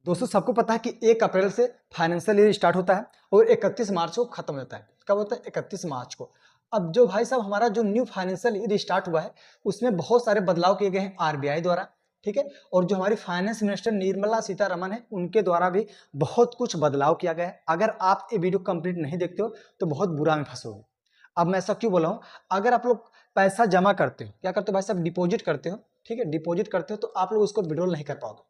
दोस्तों सबको पता है कि 1 अप्रैल से फाइनेंशियल ईयर स्टार्ट होता है और 31 मार्च को खत्म होता है। कब होता है? 31 मार्च को। अब जो भाई साहब हमारा जो न्यू फाइनेंशियल ईयर स्टार्ट हुआ है उसमें बहुत सारे बदलाव किए गए हैं आरबीआई द्वारा, ठीक है। और जो हमारी फाइनेंस मिनिस्टर निर्मला सीतारमण है उनके द्वारा भी बहुत कुछ बदलाव किया गया है। अगर आप ये वीडियो कंप्लीट नहीं देखते हो तो बहुत बुरा में फंसोगे। अब मैं ऐसा क्यों बोला हूँ, अगर आप लोग पैसा जमा करते हो, क्या करते हो भाई साहब, डिपॉजिट करते हो, ठीक है, डिपॉजिट करते हो तो आप लोग उसको विड्रॉल नहीं कर पाओगे,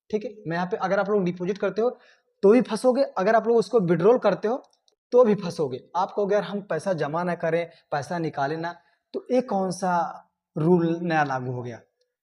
ठीक है। मैं यहाँ पे अगर आप लोग डिपॉजिट करते हो तो भी फंसोगे, अगर आप लोग उसको विड्रॉल करते हो तो भी फंसोगे। आपको अगर हम पैसा जमा ना करें, पैसा निकालें ना, तो ये कौन सा रूल नया लागू हो गया?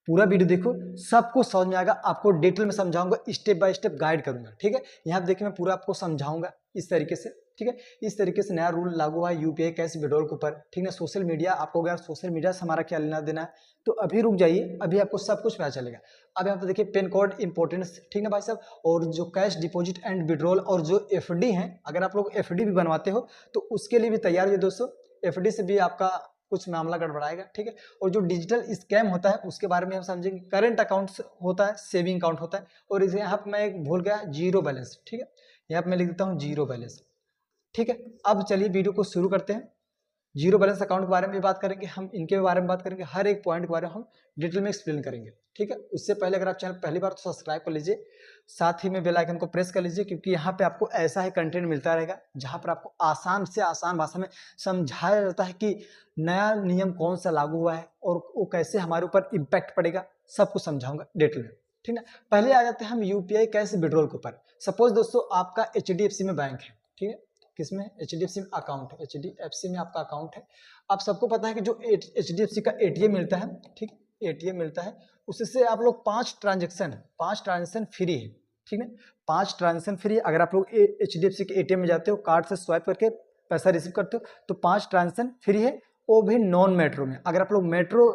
पूरा वीडियो देखो, सब कुछ समझ में आएगा। आपको डिटेल में समझाऊंगा, स्टेप बाय स्टेप गाइड करूंगा, ठीक है। यहाँ देखिए मैं पूरा आपको समझाऊंगा इस तरीके से, ठीक है। इस तरीके से नया रूल लागू हुआ है यूपीआई कैश विड्रॉल के ऊपर, ठीक है। सोशल मीडिया, आपको अगर सोशल मीडिया से हमारा क्या लेना देना है तो अभी रुक जाइए, अभी आपको सब कुछ पता चलेगा। अब यहाँ पे देखिए पेन कोड इंपॉर्टेंस, ठीक है भाई साहब। और जो कैश डिपॉजिट एंड विड्रॉल और जो एफडी है, अगर आप लोग एफडी भी बनवाते हो तो उसके लिए भी तैयार है दोस्तों। एफडी से भी आपका कुछ मामला गड़बड़ाएगा, ठीक है। और जो डिजिटल स्कैम होता है उसके बारे में हम समझेंगे। करंट अकाउंट होता है, सेविंग अकाउंट होता है, और इसे यहाँ पे मैं एक भूल गया, जीरो बैलेंस, ठीक है। यहाँ पे मैं लिख देता हूँ जीरो बैलेंस, ठीक है। अब चलिए वीडियो को शुरू करते हैं। जीरो बैलेंस अकाउंट के बारे में बात करेंगे हम, इनके बारे में बात करेंगे, हर एक पॉइंट के बारे में हम डिटेल में एक्सप्लेन करेंगे, ठीक है। उससे पहले अगर आप चैनल पहली बार तो सब्सक्राइब कर लीजिए, साथ ही में बेल आइकन को प्रेस कर लीजिए, क्योंकि यहाँ पे आपको ऐसा ही कंटेंट मिलता रहेगा जहाँ पर आपको आसान से आसान भाषा में समझाया जाता है कि नया नियम कौन सा लागू हुआ है और वो कैसे हमारे ऊपर इम्पैक्ट पड़ेगा, सब कुछ समझाऊंगा डिटेल में, ठीक है। पहले आ जाते हैं हम यूपीआई कैश विड्रॉल के ऊपर। सपोज दोस्तों आपका एचडीएफसी में बैंक है, ठीक है। किसमें? एचडीएफसी में अकाउंट है, एचडीएफसी में आपका अकाउंट है। आप सबको पता है कि जो एचडीएफसी का एटीएम मिलता है, ठीक, एटीएम मिलता है, उससे आप लोग 5 ट्रांजेक्शन फ्री है, ठीक है। 5 ट्रांजेक्शन फ्री है। अगर आप लोग एचडीएफसी के एटीएम में जाते हो, कार्ड से स्वाइप करके पैसा रिसीव करते हो तो 5 ट्रांजेक्शन फ्री है, वो भी नॉन मेट्रो में। अगर आप लोग मेट्रो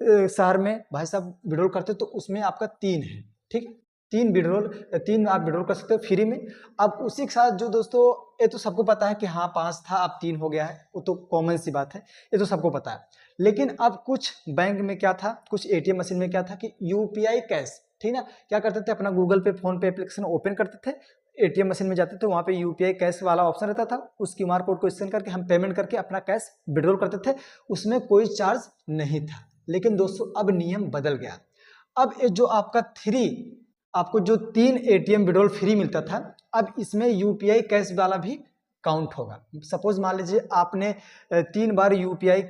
शहर में भाई साहब विड्रॉल करते हो तो उसमें आपका 3 है, ठीक है। 3 आप विड्रॉल कर सकते हो फ्री में। अब उसी के साथ जो दोस्तों, ये तो सबको पता है कि हाँ 5 था अब 3 हो गया है, वो तो कॉमन सी बात है, ये तो सबको पता है। लेकिन अब कुछ बैंक में क्या था, कुछ एटीएम मशीन में क्या था कि यूपीआई कैश, ठीक ना, क्या करते थे, अपना गूगल पे फोन पे एप्लीकेशन ओपन करते थे, एटीएम मशीन में जाते थे, वहाँ पे यूपीआई कैश वाला ऑप्शन रहता था, उस क्यूआर कोड को स्कैन करके हम पेमेंट करके अपना कैश विड्रॉल करते थे, उसमें कोई चार्ज नहीं था। लेकिन दोस्तों अब नियम बदल गया। अब ये जो आपका आपको जो 3 एटीएम विड्रॉल फ्री मिलता था, अब इसमें यूपीआई कैश वाला भी काउंट होगा। सपोज मान लीजिए आपने 3 बार यूपीआई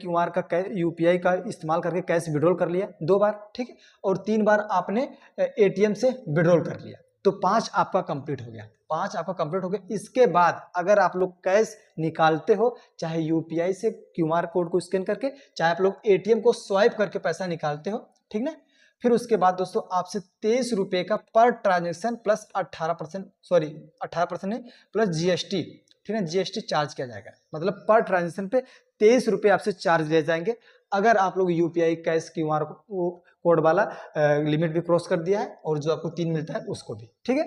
का इस्तेमाल करके कैश विड्रॉल कर लिया, 2 बार, ठीक है, और 3 बार आपने एटीएम से विड्रॉल कर लिया, तो 5 आपका कंप्लीट हो गया। 5 आपका कंप्लीट हो गया। इसके बाद अगर आप लोग कैश निकालते हो, चाहे यूपीआई से क्यूआर कोड को स्कैन करके, चाहे आप लोग एटीएम को स्वाइप करके पैसा निकालते हो, ठीक ना, फिर उसके बाद दोस्तों आपसे 23 रुपए का पर ट्रांजेक्शन प्लस 18% नहीं, प्लस जीएसटी, ठीक है, जीएसटी चार्ज किया जाएगा। मतलब पर ट्रांजेक्शन पे 23 रुपए आपसे चार्ज ले जाएंगे, अगर आप लोग यूपीआई कैश क्यूआर कोड वाला लिमिट भी क्रॉस कर दिया है और जो आपको 3 मिलता है उसको भी, ठीक है।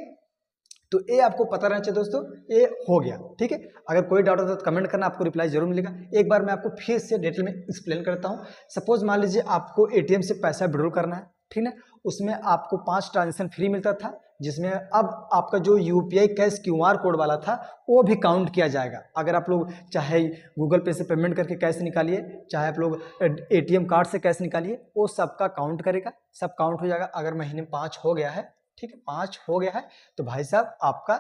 तो ये आपको पता रहना चाहिए दोस्तों, ये हो गया, ठीक है। अगर कोई डाउट होता है तो कमेंट करना, आपको रिप्लाई जरूर मिलेगा। एक बार मैं आपको फिर से डिटेल में एक्सप्लेन करता हूँ। सपोज मान लीजिए आपको एटीएम से पैसा विड्रॉल करना है, ठीक है, उसमें आपको 5 ट्रांजेक्शन फ्री मिलता था, जिसमें अब आपका जो यूपीआई कैश क्यूआर कोड वाला था वो भी काउंट किया जाएगा। अगर आप लोग चाहे गूगल पे से पेमेंट करके कैश निकालिए, चाहे आप लोग एटीएम कार्ड से कैश निकालिए, वो सबका काउंट करेगा, सब काउंट हो जाएगा। अगर महीने में 5 हो गया है, ठीक है, 5 हो गया है तो भाई साहब आपका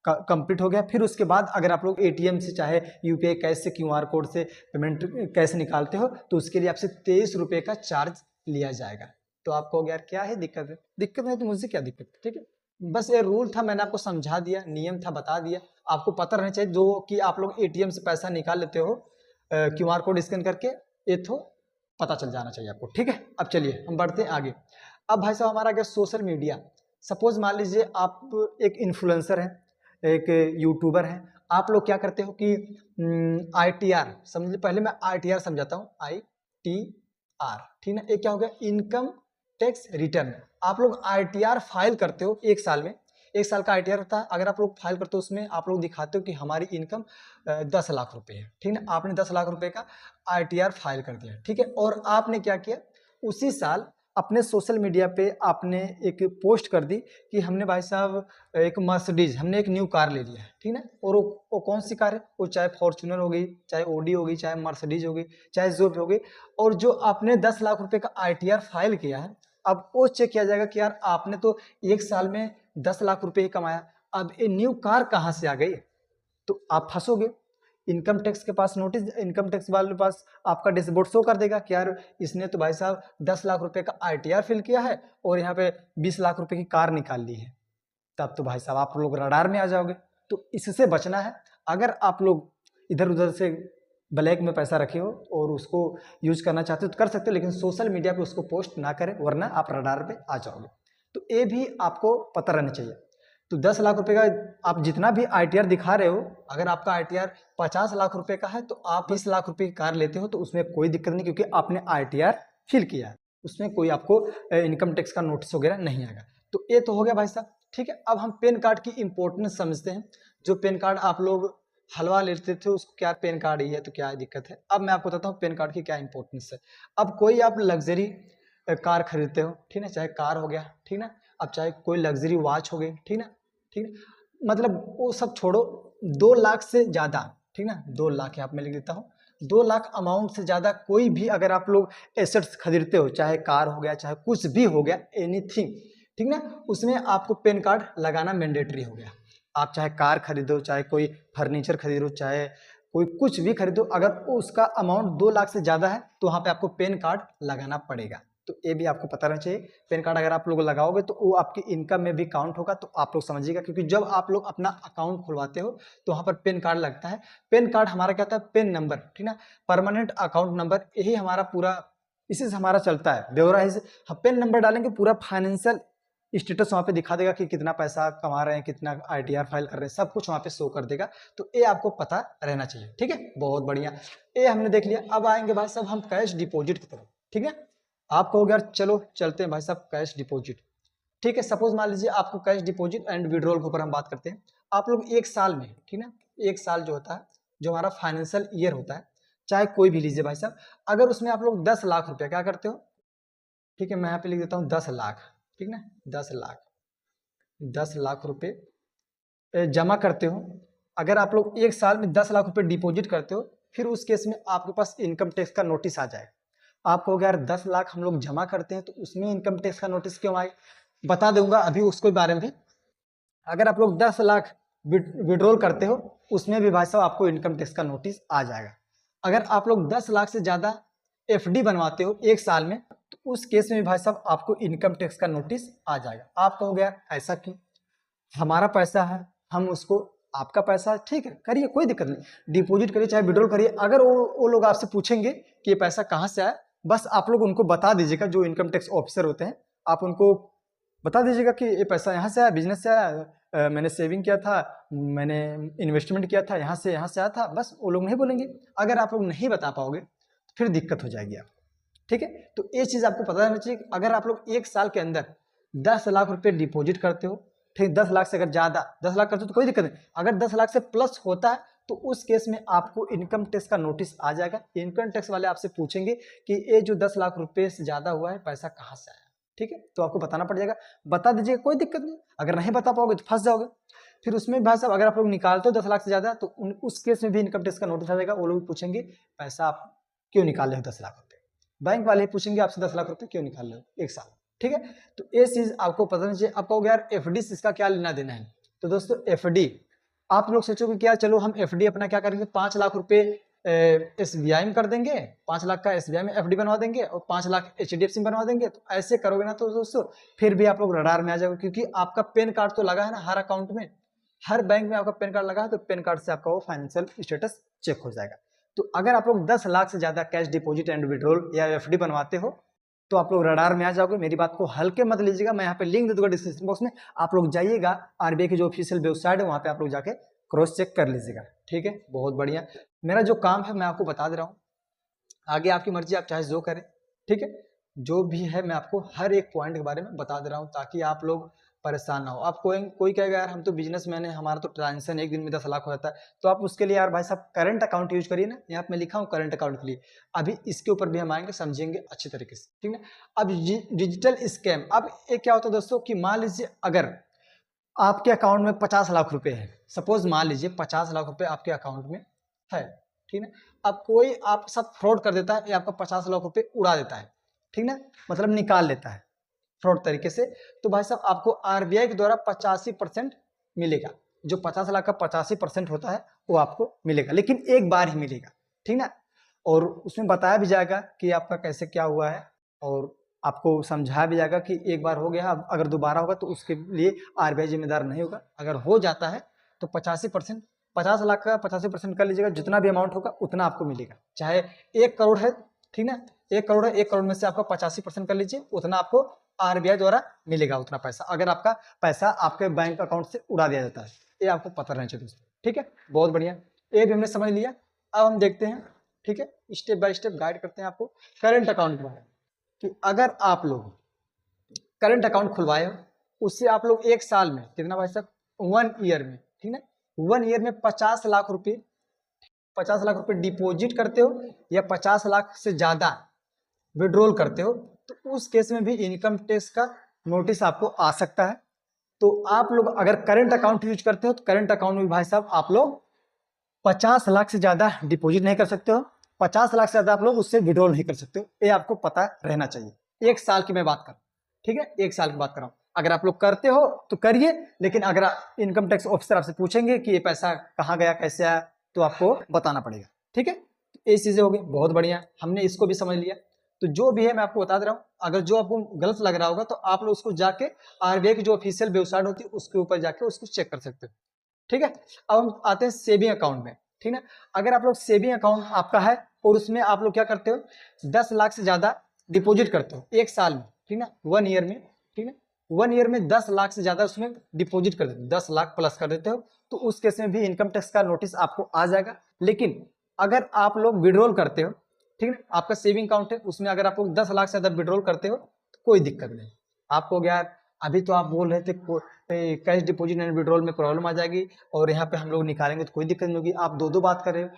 कंप्लीट हो गया। फिर उसके बाद अगर आप लोग एटीएम से चाहे यूपीआई कैश से क्यूआर कोड से पेमेंट कैसे निकालते हो तो उसके लिए आपसे 23 रुपए का चार्ज लिया जाएगा। तो आपको यार क्या है दिक्कत है? दिक्कत नहीं तो मुझसे क्या दिक्कत है, ठीक है। बस ये रूल था, मैंने आपको समझा दिया, नियम था बता दिया। आपको पता रहना चाहिए जो कि आप लोग एटीएम से पैसा निकाल लेते हो क्यूआर कोड स्कैन करके, ये तो पता चल जाना चाहिए आपको, ठीक है। अब चलिए हम बढ़ते हैं आगे। अब भाई साहब हमारा क्या, सोशल मीडिया। सपोज मान लीजिए आप एक इन्फ्लुएंसर हैं, एक यूट्यूबर हैं, आप लोग क्या करते हो कि आईटीआर समझ लीजिए, पहले मैं आईटीआर समझाता हूँ, आईटीआर, ठीक है। एक क्या हो गया, इनकम टैक्स रिटर्न। आप लोग आईटीआर फाइल करते हो 1 साल में, 1 साल का आईटीआर होता है। अगर आप लोग फाइल करते हो उसमें आप लोग दिखाते हो कि हमारी इनकम 10 लाख रुपए है, ठीक है। आपने 10 लाख रुपए का आईटीआर फाइल कर दिया, ठीक है। और आपने क्या किया, उसी साल अपने सोशल मीडिया पे आपने एक पोस्ट कर दी कि हमने भाई साहब एक मर्सिडीज, हमने एक न्यू कार ले लिया है, ठीक ना। और वो कौन सी कार है, वो चाहे फॉर्च्यूनर हो गई, चाहे ओडी हो गई, चाहे मर्सिडीज हो गई, चाहे जो भी हो गई। और जो आपने 10 लाख रुपए का ITR फाइल किया है, अब वो चेक किया जाएगा कि यार आपने तो एक साल में 10 लाख रुपए ही कमाया, अब ये न्यू कार कहाँ से आ गई, तो आप फंसोगे। इनकम टैक्स के पास नोटिस, इनकम टैक्स वाले के पास आपका डैशबोर्ड शो कर देगा कि यार इसने तो भाई साहब 10 लाख रुपए का ITR फिल किया है और यहाँ पे 20 लाख रुपए की कार निकाल ली है। तब तो भाई साहब आप लोग रडार में आ जाओगे। तो इससे बचना है। अगर आप लोग इधर उधर से ब्लैक में पैसा रखे हो और उसको यूज करना चाहते हो तो कर सकते हो, लेकिन सोशल मीडिया पे उसको पोस्ट ना करें, वरना आप रडार पे आ जाओगे। तो ये भी आपको पता रहना चाहिए। तो 10 लाख रुपए का आप जितना भी ITR दिखा रहे हो, अगर आपका ITR 50 लाख रुपए का है तो आप 20 लाख रुपए की कार लेते हो तो उसमें कोई दिक्कत नहीं, क्योंकि आपने ITR फिल किया है, उसमें कोई आपको इनकम टैक्स का नोटिस वगैरह नहीं आएगा। तो ये तो हो गया भाई साहब, ठीक है। अब हम पैन कार्ड की इंपॉर्टेंस समझते हैं। जो पैन कार्ड आप लोग हलवा लेते थे उसको, क्या पैन कार्ड ही है तो क्या दिक्कत है। अब मैं आपको बताता हूँ पैन कार्ड की क्या इंपॉर्टेंस है। अब कोई आप लग्जरी कार खरीदते हो, ठीक है, चाहे कार हो गया, ठीक ना, अब चाहे कोई लग्जरी वॉच हो गई, ठीक ना, ठीक है, मतलब वो सब छोड़ो, 2 लाख से ज़्यादा, ठीक ना, 2 लाख यहाँ पे मैं लिख देता हूँ, 2 लाख अमाउंट से ज़्यादा कोई भी अगर आप लोग एसेट्स खरीदते हो, चाहे कार हो गया, चाहे कुछ भी हो गया, एनीथिंग, ठीक ना, उसमें आपको पैन कार्ड लगाना मैंडेटरी हो गया। आप चाहे कार खरीदो, चाहे कोई फर्नीचर खरीदो, चाहे कोई कुछ भी खरीदो, अगर उसका अमाउंट 2 लाख से ज़्यादा है तो वहाँ पे आपको पैन कार्ड लगाना पड़ेगा। तो ये भी आपको पता रहना चाहिए। पैन कार्ड अगर आप लोग लगाओगे तो वो आपकी इनकम में भी काउंट होगा, तो आप लोग समझिएगा, क्योंकि जब आप लोग अपना अकाउंट खुलवाते हो तो वहाँ पर पैन कार्ड लगता है। पैन कार्ड हमारा क्या होता है, पैन नंबर, ठीक ना, परमानेंट अकाउंट नंबर, यही हमारा पूरा, इसी से हमारा चलता है ब्यौरा। इसे पैन नंबर डालेंगे, पूरा फाइनेंशियल स्टेटस वहाँ पे दिखा देगा कि कितना पैसा कमा रहे हैं, कितना ITR फाइल कर रहे हैं, सब कुछ वहाँ पे शो कर देगा। तो ये आपको पता रहना चाहिए, ठीक है, बहुत बढ़िया। ये हमने देख लिया। अब आएंगे भाई साहब हम कैश डिपॉजिट की तरफ, ठीक है। आप कहोगे यार चलो चलते हैं भाई साहब कैश डिपॉजिट, ठीक है। सपोज मान लीजिए आपको कैश डिपॉजिट एंड विड्रॉल के ऊपर हम बात करते हैं। आप लोग एक साल में, ठीक ना, एक साल जो होता है, जो हमारा फाइनेंशियल ईयर होता है, चाहे कोई भी लीजिए भाई साहब, अगर उसमें आप लोग 10 लाख रुपया क्या करते हो, ठीक है, मैं यहाँ पे लिख देता हूँ 10 लाख, ठीक ना, 10 लाख, 10 लाख रुपये जमा करते हो। अगर आप लोग एक साल में 10 लाख रुपए डिपॉजिट करते हो, फिर उस केस में आपके पास इनकम टैक्स का नोटिस आ जाए। आप कहोगे यार 10 लाख हम लोग जमा करते हैं तो उसमें इनकम टैक्स का नोटिस क्यों आए, बता दूंगा अभी उसके बारे में। अगर आप लोग 10 लाख विड्रॉल करते हो, उसमें भी भाई साहब आपको इनकम टैक्स का नोटिस आ जाएगा। अगर आप लोग 10 लाख से ज़्यादा FD बनवाते हो एक साल में, तो उस केस में भी भाई साहब आपको इनकम टैक्स का नोटिस आ जाएगा। आप कहोगे यार ऐसा क्यों, हमारा पैसा है, हम उसको, आपका पैसा है, ठीक है, करिए, कोई दिक्कत नहीं, डिपॉजिट करिए चाहे विड्रॉल करिए। अगर वो लोग आपसे पूछेंगे कि ये पैसा कहाँ से आया, बस आप लोग उनको बता दीजिएगा, जो इनकम टैक्स ऑफिसर होते हैं, आप उनको बता दीजिएगा कि ये पैसा यहाँ से आया, बिजनेस से आया, मैंने सेविंग किया था, मैंने इन्वेस्टमेंट किया था, यहाँ से आया था, बस वो लोग नहीं बोलेंगे। अगर आप लोग नहीं बता पाओगे तो फिर दिक्कत हो जाएगी आप, ठीक है। तो ये चीज़ आपको पता रहना चाहिए। अगर आप लोग एक साल के अंदर 10 लाख रुपए डिपॉजिट करते हो, ठीक, 10 लाख से अगर ज़्यादा 10 लाख करते हो तो कोई दिक्कत नहीं। अगर 10 लाख से प्लस होता है तो उस केस में आपको इनकम टैक्स का नोटिस आ जाएगा। इनकम टैक्स वाले आपसे पूछेंगे कि ये जो 10 लाख रुपए से ज़्यादा हुआ है, पैसा कहाँ से आया, ठीक है, तो आपको बताना पड़ जाएगा, बता दीजिएगा, कोई दिक्कत नहीं। अगर नहीं बता पाओगे तो फंस जाओगे। फिर उसमें भाई साहब अगर आप लोग निकालते हो 10 लाख से ज़्यादा, तो उस केस में भी इनकम टैक्स का नोटिस आ जाएगा। वो लोग पूछेंगे पैसा आप क्यों निकाल रहे हो 10 लाख रुपये, बैंक वाले पूछेंगे आपसे 10 लाख रुपये क्यों निकाल रहे हो एक साल, ठीक है। तो ये चीज़ आपको पता नहीं चाहिए। आप कहोगे यार FD से इसका क्या लेना देना है, तो दोस्तों FD, आप लोग सोचोगे क्या, चलो हम FD अपना क्या करेंगे, 5 लाख रुपए SBI में कर देंगे, 5 लाख का SBI में FD बनवा देंगे और 5 लाख HDFC में बनवा देंगे। तो ऐसे करोगे ना तो दोस्तों फिर भी आप लोग रडार में आ जाओगे, क्योंकि आपका पैन कार्ड तो लगा है ना हर अकाउंट में, हर बैंक में आपका पैन कार्ड लगा है, तो पैन कार्ड से आपका वो फाइनेंशियल स्टेटस चेक हो जाएगा। तो अगर आप लोग 10 लाख से ज़्यादा कैश डिपॉजिट एंड विड्रॉल या FD बनवाते हो तो आप लोग रडार में आ जाओगे। मेरी बात को हल्के मत लीजिएगा, मैं यहाँ पे लिंक दे दूंगा डिस्क्रिप्शन बॉक्स में, आप लोग जाइएगा, RBI की जो ऑफिशियल वेबसाइट है वहाँ पे आप लोग जाके क्रॉस चेक कर लीजिएगा, ठीक है, बहुत बढ़िया। मेरा जो काम है मैं आपको बता दे रहा हूँ, आगे आपकी मर्जी, आप चाहे जो करें, ठीक है, जो भी है मैं आपको हर एक पॉइंट के बारे में बता दे रहा हूँ ताकि आप लोग परेशान ना हो। आप कोई कहेगा यार हम तो बिजनेसमैन है, हमारा तो ट्रांजेक्शन एक दिन में 10 लाख हो जाता है, तो आप उसके लिए यार भाई साहब करंट अकाउंट यूज करिए ना। यहाँ पे मैं लिखा हूँ करंट अकाउंट के लिए, अभी इसके ऊपर भी हम आएंगे, समझेंगे अच्छी तरीके से, ठीक है। अब डिजिटल स्कैम, अब ये क्या होता है दोस्तों कि मान लीजिए अगर आपके अकाउंट में 50 लाख रुपए है, सपोज मान लीजिए 50 लाख रुपए आपके अकाउंट में है, ठीक है। अब कोई आप सब फ्रॉड कर देता है, ये आपका 50 लाख रुपए उड़ा देता है, ठीक ना, मतलब निकाल लेता है फ्रॉड तरीके से, तो भाई साहब आपको आरबीआई के द्वारा 85% मिलेगा। जो 50 लाख का 85% होता है वो आपको मिलेगा, लेकिन एक बार ही मिलेगा, ठीक ना। और उसमें बताया भी जाएगा कि आपका कैसे क्या हुआ है, और आपको समझाया भी जाएगा कि एक बार हो गया, अब अगर दोबारा होगा तो उसके लिए आरबीआई जिम्मेदार नहीं होगा। अगर हो जाता है तो 85%, 50 लाख का 85% कर लीजिएगा, जितना भी अमाउंट होगा उतना आपको मिलेगा। चाहे 1 करोड़ है, ठीक ना, 1 करोड़ है, 1 करोड़ में से आपका 85% कर लीजिए, उतना आपको आरबीआई द्वारा मिलेगा, उतना पैसा, अगर आपका पैसा आपके बैंक अकाउंट से उड़ा दिया जाता है। ये आपको पता रहना चाहिए दोस्तों, ठीक है। बहुत बढ़िया, ये भी हमने समझ लिया। अब हम देखते हैं, ठीक है, स्टेप बाय स्टेप गाइड करते हैं आपको करंट अकाउंट के बारे में, कि अगर आप लोग करंट अकाउंट खुलवाए हो, उससे आप लोग 1 साल में कितना भाई साहब, 1 ईयर में, ठीक है, 1 ईयर में 50 लाख रुपए, 50 लाख रुपए डिपॉजिट करते हो या 50 लाख से ज्यादा विड्रॉल करते हो, तो उस केस में भी इनकम टैक्स का नोटिस आपको आ सकता है। तो आप लोग अगर करंट अकाउंट यूज करते हो तो करंट अकाउंट में भाई साहब आप लोग 50 लाख से ज्यादा डिपॉजिट नहीं कर सकते हो, 50 लाख से ज्यादा आप लोग उससे विड्रॉल नहीं कर सकते हो, ये आपको पता रहना चाहिए। 1 साल की मैं बात कर, ठीक है, 1 साल की बात कर रहा हूं। अगर आप लोग करते हो तो करिए, लेकिन अगर इनकम टैक्स ऑफिसर आपसे पूछेंगे कि ये पैसा कहाँ गया, कैसे आया, तो आपको बताना पड़ेगा, ठीक है। ये चीजें हो गई, बहुत बढ़िया, हमने इसको भी समझ लिया। तो जो भी है मैं आपको बता दे रहा हूँ, अगर जो आपको गलत लग रहा होगा तो आप लोग उसको जाके आरबीआई की जो ऑफिशियल वेबसाइट होती है उसके ऊपर जाके उसको चेक कर सकते हो, ठीक है। अब हम आते हैं सेविंग अकाउंट में, ठीक है। अगर आप लोग सेविंग अकाउंट आपका है और उसमें आप लोग क्या करते हो, 10 लाख से ज्यादा डिपॉजिट करते हो 1 साल में, ठीक है, 1 ईयर में, ठीक है, 1 ईयर में 10 लाख से ज्यादा उसमें डिपॉजिट कर देते हो, 10 लाख प्लस कर देते हो, तो उस केस में भी इनकम टैक्स का नोटिस आपको आ जाएगा। लेकिन अगर आप लोग विड्रॉल करते हो, ठीक है, आपका सेविंग अकाउंट है, उसमें अगर आप लोग 10 लाख से ज्यादा विड्रॉल करते हो तो कोई दिक्कत नहीं आपको। यार अभी तो आप बोल रहे थे कैश डिपॉजिट एंड विड्रॉल में प्रॉब्लम आ जाएगी और यहाँ पे हम लोग निकालेंगे तो कोई दिक्कत नहीं होगी, आप दो बात कर रहे हो।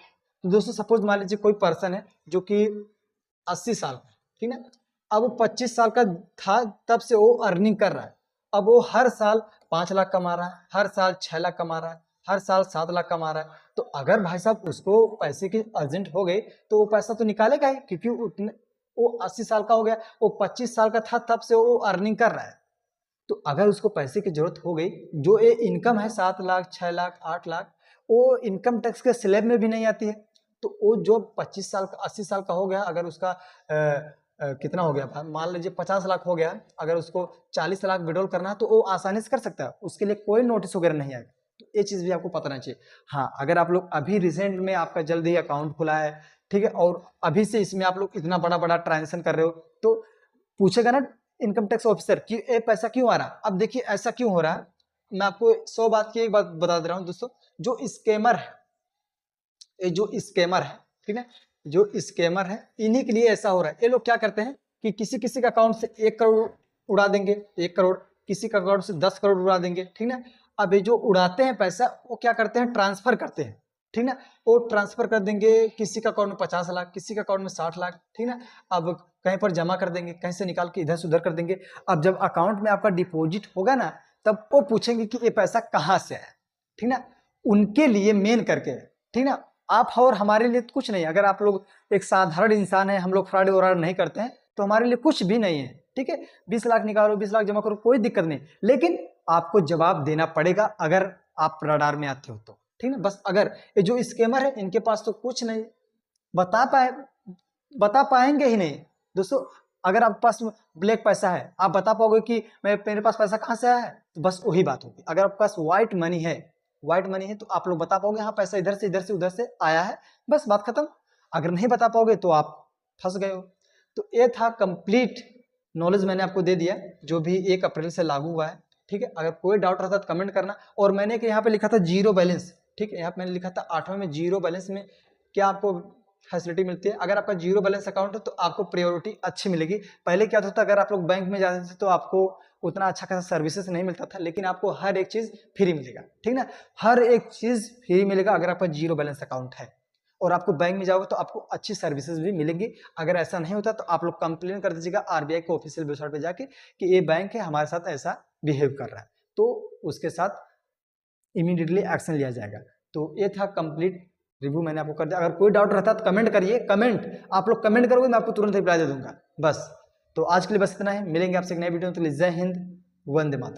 तो दोस्तों सपोज मान लीजिए कोई पर्सन है जो कि 80 साल का, ठीक है, अब वो 25 साल का था तब से वो अर्निंग कर रहा है, अब वो हर साल 5 लाख कमा रहा है, हर साल 6 लाख कमा रहा है, हर साल 7 लाख कमा रहा है, तो अगर भाई साहब उसको पैसे की अर्जेंट हो गई तो वो पैसा तो निकालेगा ही, क्योंकि वो 80 साल का हो गया, वो 25 साल का था तब से वो अर्निंग कर रहा है। तो अगर उसको पैसे की जरूरत हो गई, जो ये इनकम है 7 लाख 6 लाख 8 लाख, वो इनकम टैक्स के स्लैब में भी नहीं आती है, तो वो जो 25 साल का 80 साल का हो गया, अगर उसका कितना हो गया, मान लीजिए 50 लाख हो गया, अगर उसको 40 लाख विड्रॉल करना है तो वो आसानी से कर सकता है, उसके लिए कोई नोटिस वगैरह नहीं आएगा। तो ये चीज भी आपको पता रहना चाहिए। हाँ, अगर आप लोग अभी रिसेंट में आपका जल्द ही अकाउंट खुला है, ठीक है, और अभी से इसमें आप लोग इतना बड़ा बड़ा ट्रांजेक्शन कर रहे हो, तो पूछेगा ना इनकम टैक्स ऑफिसर कि ये पैसा क्यों आ रहा है। अब देखिए ऐसा क्यों हो रहा है, मैं आपको 100 बात की एक बात बता दे रहा हूँ दोस्तों, जो स्कैमर है, ये जो स्कैमर है, ठीक है, जो स्कैमर है इन्हीं के लिए ऐसा हो रहा है। ये लोग क्या करते हैं कि किसी किसी का अकाउंट से 1 करोड़ उड़ा देंगे, 1 करोड़, किसी का अकाउंट से 10 करोड़ उड़ा देंगे, ठीक ना। अब ये जो उड़ाते हैं पैसा वो क्या करते हैं, ट्रांसफर करते हैं, ठीक ना, वो ट्रांसफर कर देंगे किसी का अकाउंट में 50 लाख, किसी का अकाउंट में 60 लाख, ठीक ना। अब कहीं पर जमा कर देंगे, कहीं से निकाल के इधर से उधर कर देंगे। अब जब अकाउंट में आपका डिपॉजिट होगा ना, तब वो पूछेंगे कि ये पैसा कहाँ से आया, ठीक ना, उनके लिए मेन करके, ठीक ना। आप और हमारे लिए तो कुछ नहीं, अगर आप लोग एक साधारण इंसान है, हम लोग फ्रॉड वराड नहीं करते हैं, तो हमारे लिए कुछ भी नहीं है, ठीक है। 20 लाख निकालो, 20 लाख जमा करो, कोई दिक्कत नहीं, लेकिन आपको जवाब देना पड़ेगा अगर आप रडार में आते हो तो, ठीक है। बस अगर ये जो स्कैमर है इनके पास तो कुछ नहीं बता पाएंगे ही नहीं दोस्तों। अगर आपके पास ब्लैक पैसा है, आप बता पाओगे कि मेरे पास पैसा कहाँ से आया है, तो बस वही बात होगी। अगर आपके पास व्हाइट मनी है तो आप लोग बता पाओगे हाँ पैसा इधर से उधर से आया है, बस बात खत्म। अगर नहीं बता पाओगे तो आप फंस गए हो। तो ये था कंप्लीट नॉलेज, मैंने आपको दे दिया जो भी 1 अप्रैल से लागू हुआ है, ठीक है। अगर कोई डाउट रहता तो कमेंट करना। और मैंने यहाँ पे लिखा था जीरो बैलेंस, ठीक है, यहाँ पे मैंने लिखा था 8वें में जीरो बैलेंस में क्या आपको फैसिलिटी मिलती है। अगर आपका जीरो बैलेंस अकाउंट है तो आपको प्रायोरिटी अच्छी मिलेगी। पहले क्या होता था, अगर आप लोग बैंक में जाते थे तो आपको उतना अच्छा खासा सर्विसेज नहीं मिलता था, लेकिन आपको हर एक चीज़ फ्री मिलेगा, ठीक ना, हर एक चीज़ फ्री मिलेगा अगर आपका जीरो बैलेंस अकाउंट है। और आपको बैंक में जाओगे तो आपको अच्छी सर्विसेज भी मिलेंगी। अगर ऐसा नहीं होता तो आप लोग कंप्लेन कर दीजिएगा आरबीआई के ऑफिशियल वेबसाइट पे जाके कि ये बैंक है हमारे साथ ऐसा बिहेव कर रहा है, तो उसके साथ इमीडिएटली एक्शन लिया जाएगा। तो ये था कंप्लीट रिव्यू, मैंने आपको कर दिया। अगर कोई डाउट रहता है तो कमेंट करिए, कमेंट आप लोग कमेंट करोगे मैं आपको तुरंत रिप्लाई दे दूंगा बस। तो आज के लिए बस इतना ही, मिलेंगे आपसे एक नए वीडियो में। तो जय हिंद, वंदे मातरम।